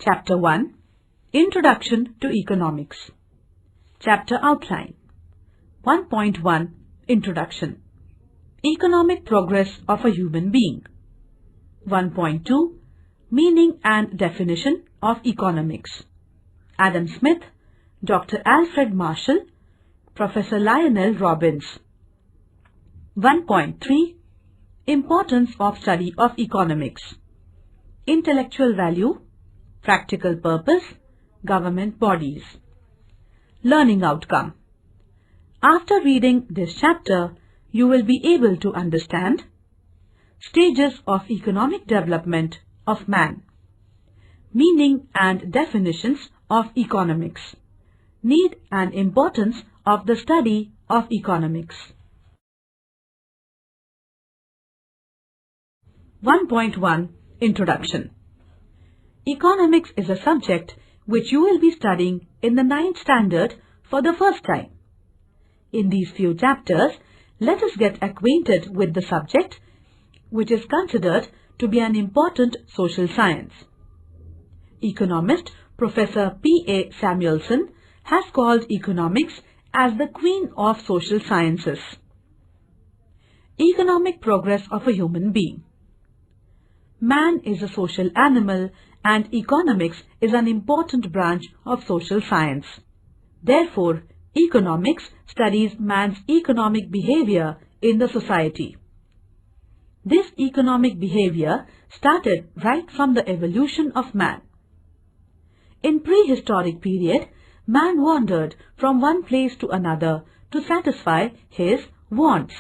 Chapter 1, Introduction to Economics. Chapter Outline. 1.1, Introduction. Economic Progress of a Human Being. 1.2, Meaning and Definition of Economics. Adam Smith, Dr. Alfred Marshall, Professor Lionel Robbins. 1.3, Importance of Study of Economics. Intellectual Value, Practical Purpose, Government Bodies. Learning Outcome. After reading this chapter, you will be able to understand stages of economic development of man, meaning and definitions of economics, need and importance of the study of economics. 1.1 Introduction. Economics is a subject which you will be studying in the 9th standard for the first time. In these few chapters, let us get acquainted with the subject, which is considered to be an important social science. Economist Professor P.A. Samuelson has called economics as the queen of social sciences. Economic progress of a human being. Man is a social animal and economics is an important branch of social science. Therefore, economics studies man's economic behavior in the society. This economic behavior started right from the evolution of man. In prehistoric period, man wandered from one place to another to satisfy his wants.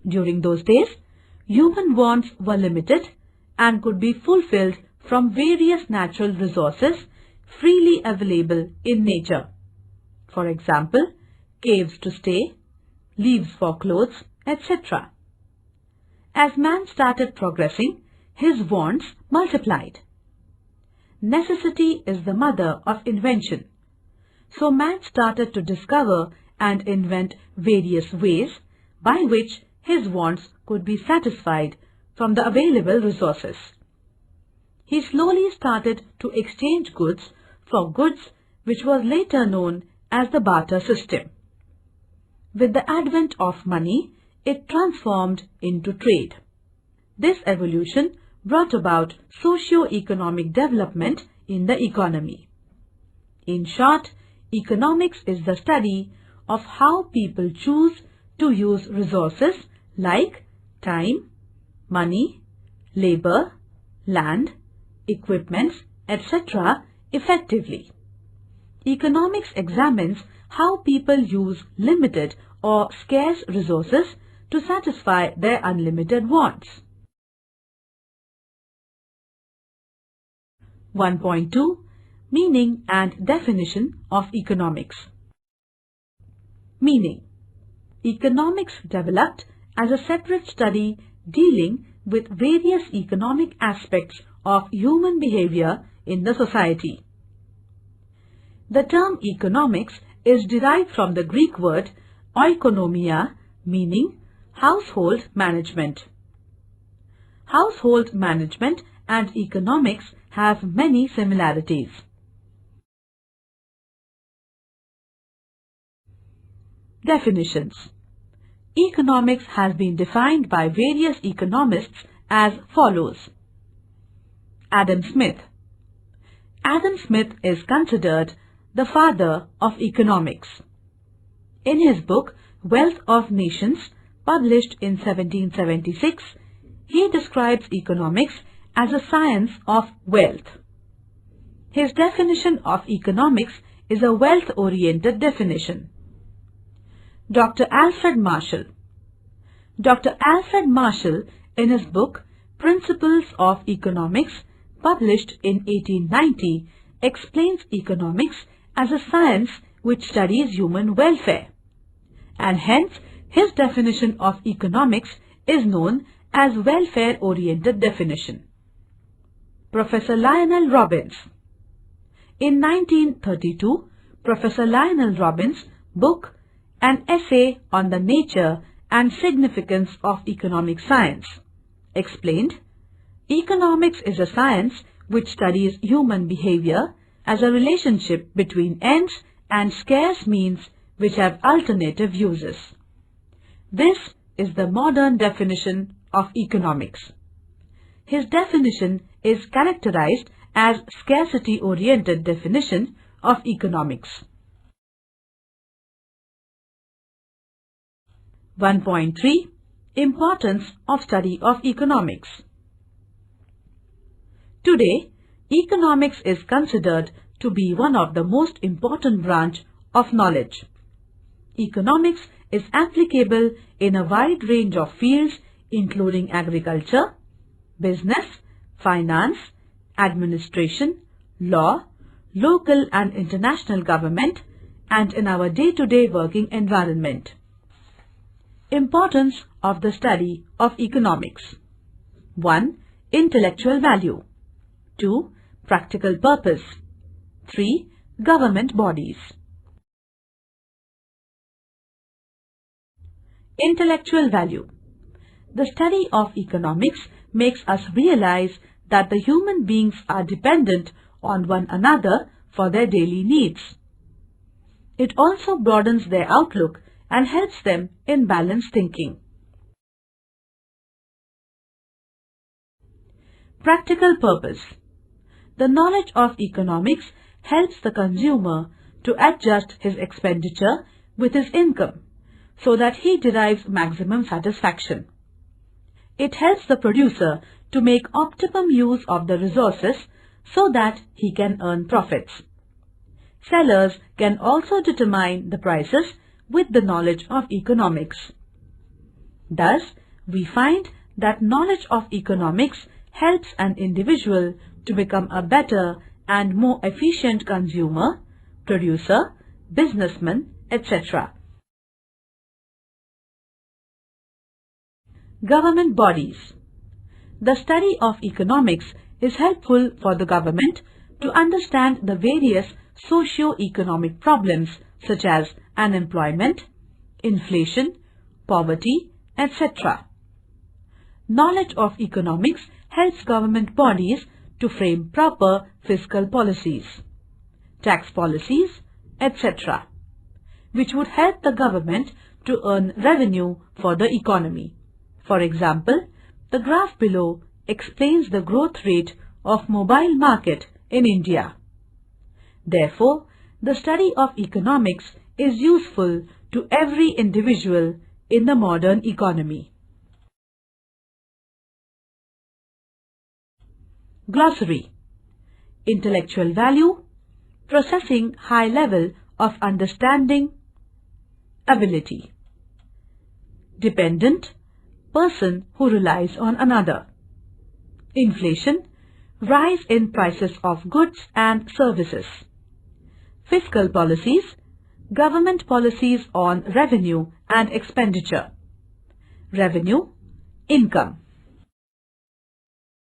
During those days, human wants were limited and could be fulfilled from various natural resources freely available in nature. For example, caves to stay, leaves for clothes, etc. As man started progressing, his wants multiplied. Necessity is the mother of invention. So man started to discover and invent various ways by which his wants could be satisfied from the available resources. He slowly started to exchange goods for goods, which was later known as the barter system. With the advent of money, it transformed into trade. This evolution brought about socio-economic development in the economy. In short, economics is the study of how people choose to use resources like time, money, labor, land, equipments, etc. effectively. Economics examines how people use limited or scarce resources to satisfy their unlimited wants. 1.2 Meaning and Definition of Economics. Meaning. Economics developed as a separate study dealing with various economic aspects of human behavior in the society. The term economics is derived from the Greek word oikonomia, meaning household management. Household management and economics have many similarities. Definitions. Economics has been defined by various economists as follows. Adam Smith. Adam Smith is considered the father of economics. In his book Wealth of Nations, published in 1776, he describes economics as a science of wealth. His definition of economics is a wealth-oriented definition. Dr. Alfred Marshall. Dr. Alfred Marshall, in his book Principles of Economics, published in 1890, explains economics as a science which studies human welfare, and hence his definition of economics is known as welfare-oriented definition. Professor Lionel Robbins. In 1932, Professor Lionel Robbins' book An Essay on the Nature and Significance of Economic Science explained, economics is a science which studies human behavior as a relationship between ends and scarce means which have alternative uses. This is the modern definition of economics. His definition is characterized as scarcity-oriented definition of economics. 1.3 Importance of study of economics. Today, economics is considered to be one of the most important branch of knowledge. Economics is applicable in a wide range of fields including agriculture, business, finance, administration, law, local and international government, and in our day-to-day working environment. Importance of the study of economics. 1. Intellectual value. 2. Practical purpose. 3. Government bodies. Intellectual value. The study of economics makes us realize that the human beings are dependent on one another for their daily needs. It also broadens their outlook and helps them in balanced thinking. Practical purpose. The knowledge of economics helps the consumer to adjust his expenditure with his income so that he derives maximum satisfaction. It helps the producer to make optimum use of the resources so that he can earn profits. Sellers can also determine the prices with the knowledge of economics. Thus, we find that knowledge of economics helps an individual to become a better and more efficient consumer, producer, businessman, etc. Government bodies. The study of economics is helpful for the government to understand the various socio-economic problems such as unemployment, inflation, poverty, etc. Knowledge of economics helps government bodies to frame proper fiscal policies, tax policies, etc., which would help the government to earn revenue for the economy. For example, the graph below explains the growth rate of mobile market in India. Therefore, the study of economics is useful to every individual in the modern economy. Glossary. Intellectual value, processing high level of understanding, ability. Dependent, person who relies on another. Inflation, rise in prices of goods and services. Fiscal policies, government policies on revenue and expenditure. Revenue, income.